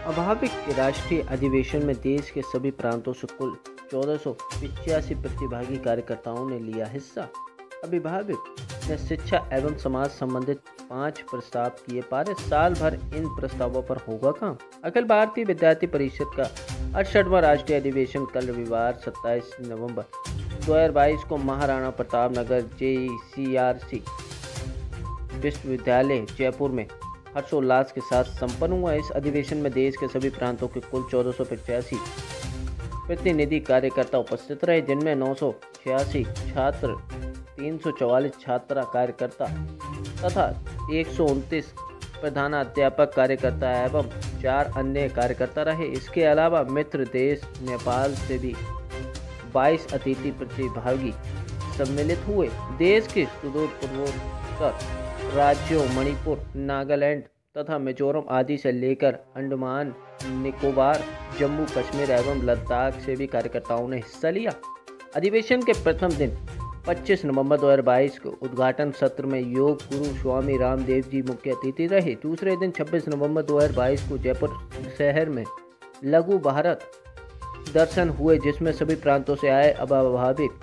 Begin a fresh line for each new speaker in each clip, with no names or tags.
अभाविक के राष्ट्रीय अधिवेशन में देश के सभी प्रांतों से कुल 1485 प्रतिभागी कार्यकर्ताओं ने लिया हिस्सा। अभिभावक ने शिक्षा एवं समाज संबंधित 5 प्रस्ताव किए पारित। साल भर इन प्रस्तावों पर होगा काम। अखिल भारतीय विद्यार्थी परिषद का 68वां राष्ट्रीय अधिवेशन कल रविवार 27 नवंबर 2022 को महाराणा प्रताप नगर JCRC विश्वविद्यालय जयपुर में हर्षोल्लास के साथ संपन्न हुआ। इस अधिवेशन में देश के सभी प्रांतों के कुल 1485 प्रतिनिधि कार्यकर्ता उपस्थित रहे, जिनमें 986 छात्र, 344 छात्रा कार्यकर्ता तथा 129 प्रधानाध्यापक कार्यकर्ता एवं 4 अन्य कार्यकर्ता रहे। इसके अलावा मित्र देश नेपाल से भी 22 अतिथि प्रतिभागी सम्मिलित हुए। देश के सुदूर पूर्वोत्तर राज्यों मणिपुर, नागालैंड तथा मिजोरम आदि से लेकर अंडमान निकोबार, जम्मू कश्मीर एवं लद्दाख से भी कार्यकर्ताओं ने हिस्सा लिया। अधिवेशन के प्रथम दिन 25 नवंबर 2022 को उद्घाटन सत्र में योग गुरु स्वामी रामदेव जी मुख्य अतिथि रहे। दूसरे दिन 26 नवंबर 2022 को जयपुर शहर में लघु भारत दर्शन हुए, जिसमें सभी प्रांतों से आए अभिभावक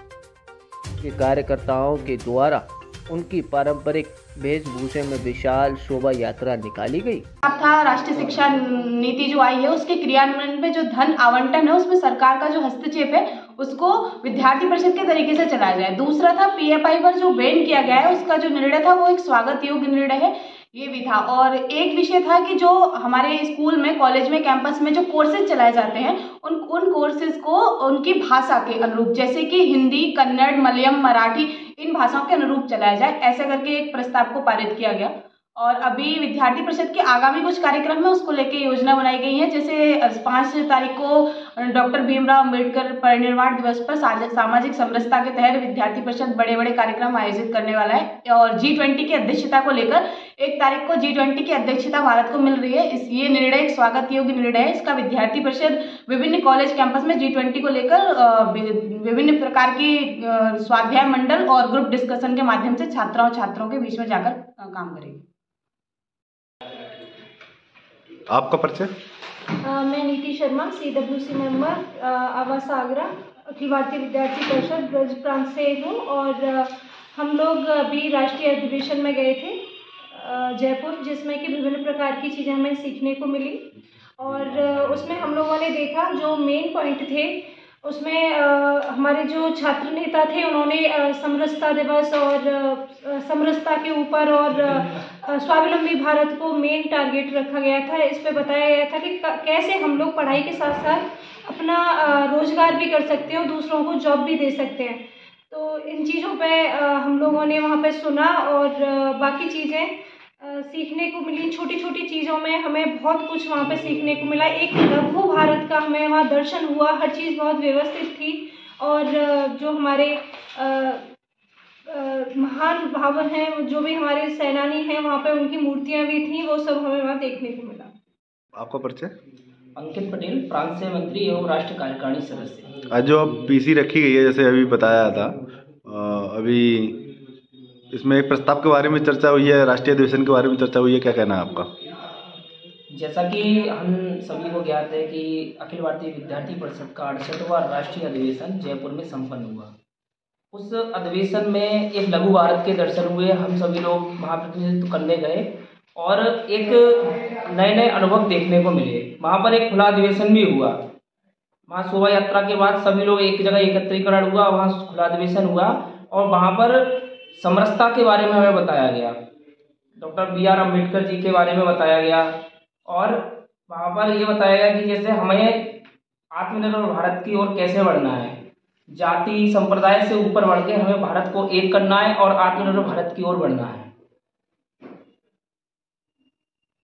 के कार्यकर्ताओं के द्वारा उनकी पारंपरिक वेशभूषा में विशाल शोभा यात्रा निकाली गई।
था राष्ट्रीय शिक्षा नीति जो आई है उसके क्रियान्वयन में जो धन आवंटन है उसमें सरकार का जो हस्तक्षेप है उसको विद्यार्थी परिषद के तरीके से चलाया जाए। दूसरा था PFI पर जो बैन किया गया है उसका जो निर्णय था वो एक स्वागत योग्य निर्णय है, ये भी था। और एक विषय था कि जो हमारे स्कूल में, कॉलेज में, कैंपस में जो कोर्सेज चलाए जाते हैं उन कोर्सेज को उनकी भाषा के अनुरूप, जैसे कि हिंदी, कन्नड़, मलयालम, मराठी, इन भाषाओं के अनुरूप चलाया जाए, ऐसा करके एक प्रस्ताव को पारित किया गया। और अभी विद्यार्थी परिषद के आगामी कुछ कार्यक्रम है उसको लेके योजना बनाई गई है। जैसे 5 तारीख को डॉक्टर भीमराव अंबेडकर परिनिर्वाण दिवस पर सामाजिक समरसता के तहत विद्यार्थी परिषद बड़े बड़े कार्यक्रम आयोजित करने वाला है। और G20 की अध्यक्षता को लेकर 1 तारीख को G20 की अध्यक्षता भारत को मिल रही है। ये निर्णय एक स्वागत योग्य निर्णय है। इसका विद्यार्थी परिषद विभिन्न कॉलेज कैंपस में G20 को लेकर विभिन्न प्रकार की स्वाध्याय मंडल और ग्रुप डिस्कशन के माध्यम से छात्रों के बीच में जाकर काम करेगी।
आपका परिचय?
मैं नीति शर्मा, CWC मेंबर, आवास आगरा, अखिल भारतीय विद्यार्थी परिषद ब्रज प्रांत से हूँ। और हम लोग अभी राष्ट्रीय अधिवेशन में गए थे जयपुर, जिसमें कि विभिन्न प्रकार की चीज़ें हमें सीखने को मिली। और उसमें हम लोगों ने देखा जो मेन पॉइंट थे उसमें हमारे जो छात्र नेता थे उन्होंने समरसता दिवस और समरसता के ऊपर और स्वावलंबी भारत को मेन टारगेट रखा गया था। इस पे बताया गया था कि कैसे हम लोग पढ़ाई के साथ साथ अपना रोजगार भी कर सकते हैं और दूसरों को जॉब भी दे सकते हैं। तो इन चीज़ों पे हम लोगों ने वहाँ पे सुना और बाकी चीज़ें सीखने को मिली। छोटी छोटी चीज़ों में हमें बहुत कुछ वहाँ पे सीखने को मिला। एक लघु भारत का हमें वहाँ दर्शन हुआ, हर चीज़ बहुत व्यवस्थित थी। और जो हमारे महान भावन हैं, जो भी हमारे सेनानी हैं, वहाँ पे उनकी मूर्तियाँ भी थी, वो सब हमें वहाँ देखने को मिला।
आपका परिचय?
अंकित पटेल, प्रांत से मंत्री एवं राष्ट्रीय कार्यकारिणी सदस्य।
आज जो PC रखी गई है, जैसे अभी बताया था, अभी इसमें एक प्रस्ताव के बारे में चर्चा हुई है, राष्ट्रीय अधिवेशन के बारे में चर्चा हुई है, क्या कहना है आपका?
जैसा कि हम सभी को ज्ञात है कि अखिल भारतीय विद्यार्थी परिषद का 68वां राष्ट्रीय अधिवेशन जयपुर में संपन्न हुआ। उस अधिवेशन में एक लघु भारत के दर्शन हुए। हम सभी लोग महाप्रतिनिधित्व करने गए और एक नए अनुभव देखने को मिले। वहाँ पर एक खुला अधिवेशन भी हुआ। वहाँ शोभा यात्रा के बाद सभी लोग एक जगह एकत्रीकरण हुआ, वहाँ खुला अधिवेशन हुआ और वहाँ पर समरसता के बारे में हमें बताया गया, डॉक्टर BR अम्बेडकर जी के बारे में बताया गया। और वहाँ पर ये बताया गया कि जैसे हमें आत्मनिर्भर भारत की ओर कैसे बढ़ना है, जाति संप्रदाय से ऊपर बढ़ के हमें भारत को एक करना है और आत्मनिर्भर भारत की ओर बढ़ना है।